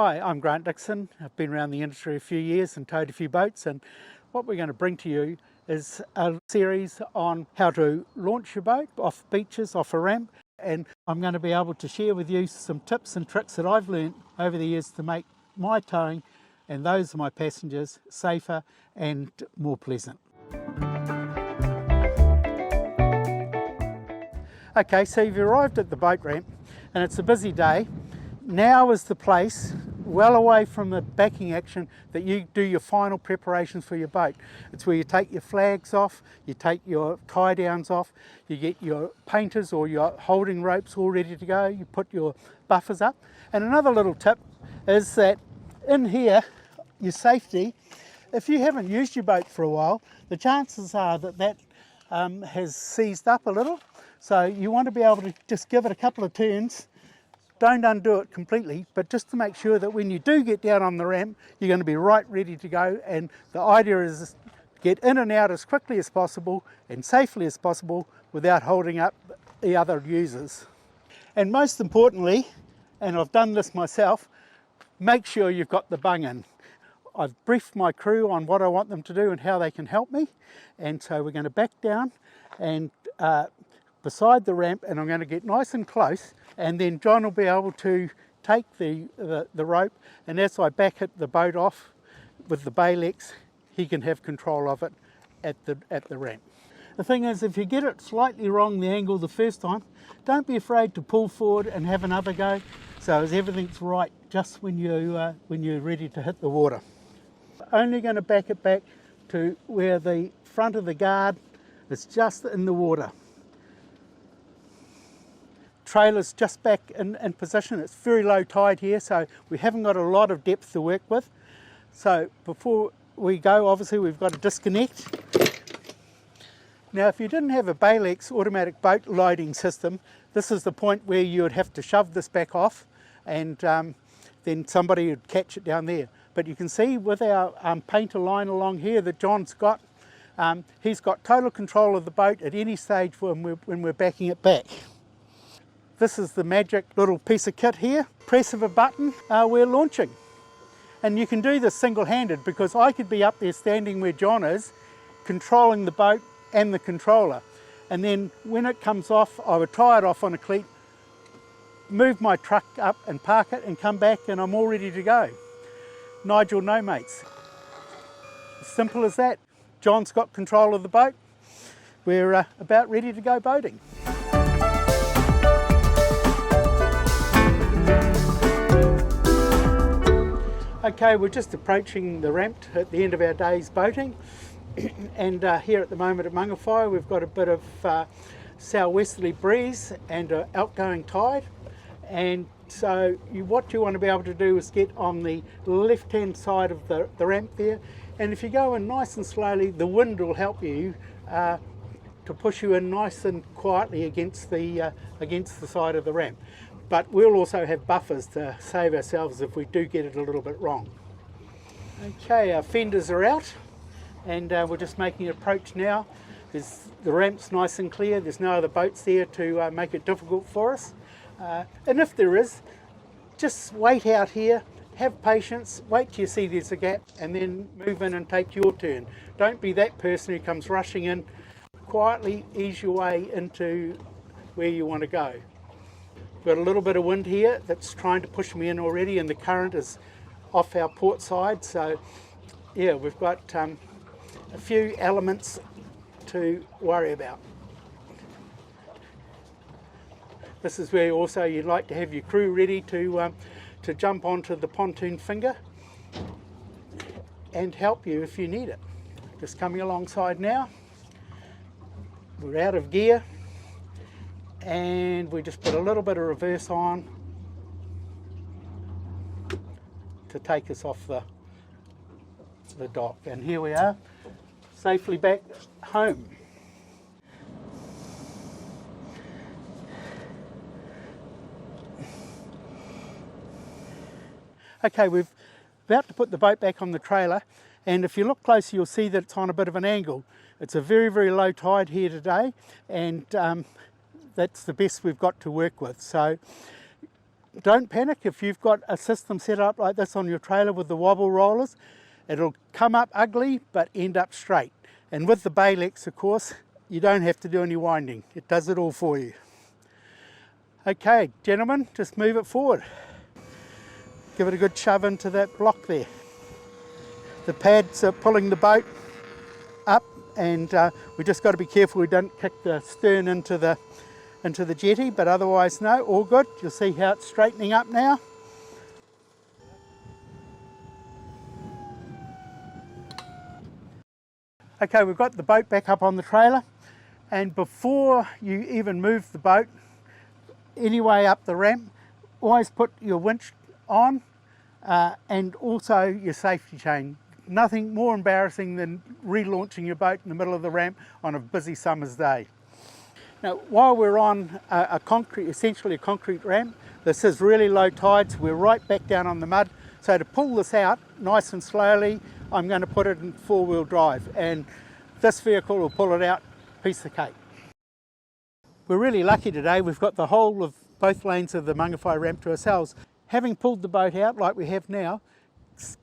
Hi, I'm Grant Dixon. I've been around the industry a few years and towed a few boats, and what we're going to bring to you is a series on how to launch your boat off beaches, off a ramp, and I'm going to be able to share with you some tips and tricks that I've learned over the years to make my towing and those of my passengers safer and more pleasant. Okay, so you've arrived at the boat ramp and it's a busy day. Now is the place, well away from the backing action, that you do your final preparations for your boat. It's where you take your flags off, you take your tie downs off, you get your painters or your holding ropes all ready to go, you put your buffers up. And another little tip is that in here, your safety, if you haven't used your boat for a while, the chances are that has seized up a little. So you want to be able to just give it a couple of turns. Don't undo it completely, but just to make sure that when you do get down on the ramp, you're going to be right ready to go. And the idea is get in and out as quickly as possible and safely as possible without holding up the other users. And most importantly, and I've done this myself, make sure you've got the bung in. I've briefed my crew on what I want them to do and how they can help me. And so we're going to back down and beside the ramp, and I'm going to get nice and close, and then John will be able to take the rope, and as I back the boat off with the Baylex, he can have control of it at the ramp. The thing is, if you get it slightly wrong, the angle the first time, don't be afraid to pull forward and have another go, so as everything's right just when you're ready to hit the water. Only going to back it back to where the front of the guard is just in the water. Trailer's just back in position. It's very low tide here, so we haven't got a lot of depth to work with. So before we go, obviously we've got to disconnect. Now if you didn't have a Baylex automatic boat loading system, this is the point where you would have to shove this back off, and then somebody would catch it down there. But you can see with our painter line along here that John's got, he's got total control of the boat at any stage when we're backing it back. This is the magic little piece of kit here. Press of a button, we're launching. And you can do this single-handed, because I could be up there standing where John is, controlling the boat and the controller. And then when it comes off, I would tie it off on a cleat, move my truck up and park it and come back, and I'm all ready to go. Nigel, no mates. As simple as that. John's got control of the boat. We're about ready to go boating. Okay, we're just approaching the ramp at the end of our day's boating, and here at the moment at Mangawhai we've got a bit of southwesterly breeze and an outgoing tide, and so what you want to be able to do is get on the left hand side of the ramp there, and if you go in nice and slowly, the wind will help you to push you in nice and quietly against the side of the ramp. But we'll also have buffers to save ourselves if we do get it a little bit wrong. Okay, our fenders are out, and we're just making an approach now. The ramp's nice and clear, there's no other boats there to make it difficult for us. And if there is, just wait out here, have patience, wait till you see there's a gap, and then move in and take your turn. Don't be that person who comes rushing in. Quietly ease your way into where you want to go. We've got a little bit of wind here that's trying to push me in already, and the current is off our port side, so yeah, we've got a few elements to worry about. This is where also you'd like to have your crew ready to jump onto the pontoon finger and help you if you need it. Just coming alongside now. We're out of gear, and we just put a little bit of reverse on to take us off the dock, and here we are, safely back home. Okay, we're about to put the boat back on the trailer, and if you look closer you'll see that it's on a bit of an angle. It's a very, very low tide here today, and that's the best we've got to work with. So don't panic if you've got a system set up like this on your trailer with the wobble rollers. It'll come up ugly but end up straight. And with the Baylex, of course, you don't have to do any winding. It does it all for you. Okay, gentlemen, just move it forward. Give it a good shove into that block there. The pads are pulling the boat up, and we just got to be careful we don't kick the stern into the jetty, but otherwise no, all good. You'll see how it's straightening up now. Okay, we've got the boat back up on the trailer, and before you even move the boat any way up the ramp, always put your winch on and also your safety chain. Nothing more embarrassing than relaunching your boat in the middle of the ramp on a busy summer's day. Now, while we're on essentially a concrete ramp, this is really low tides. We're right back down on the mud. So to pull this out nice and slowly, I'm going to put it in four-wheel drive, and this vehicle will pull it out piece of cake. We're really lucky today. We've got the whole of both lanes of the Mangawhai ramp to ourselves. Having pulled the boat out like we have now,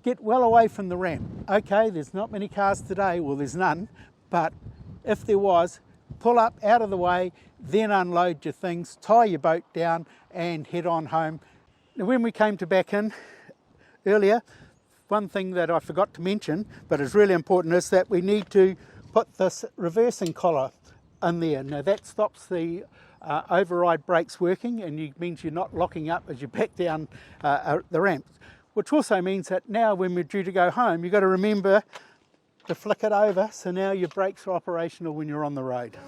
get well away from the ramp. Okay, there's not many cars today, well there's none, but if there was, pull up out of the way, then unload your things, tie your boat down and head on home. Now, when we came to back in earlier, one thing that I forgot to mention, but is really important, is that we need to put this reversing collar in there. Now that stops the override brakes working, and it means you're not locking up as you back down the ramp. Which also means that now when we're due to go home, you've got to remember to flick it over, so now your brakes are operational when you're on the road.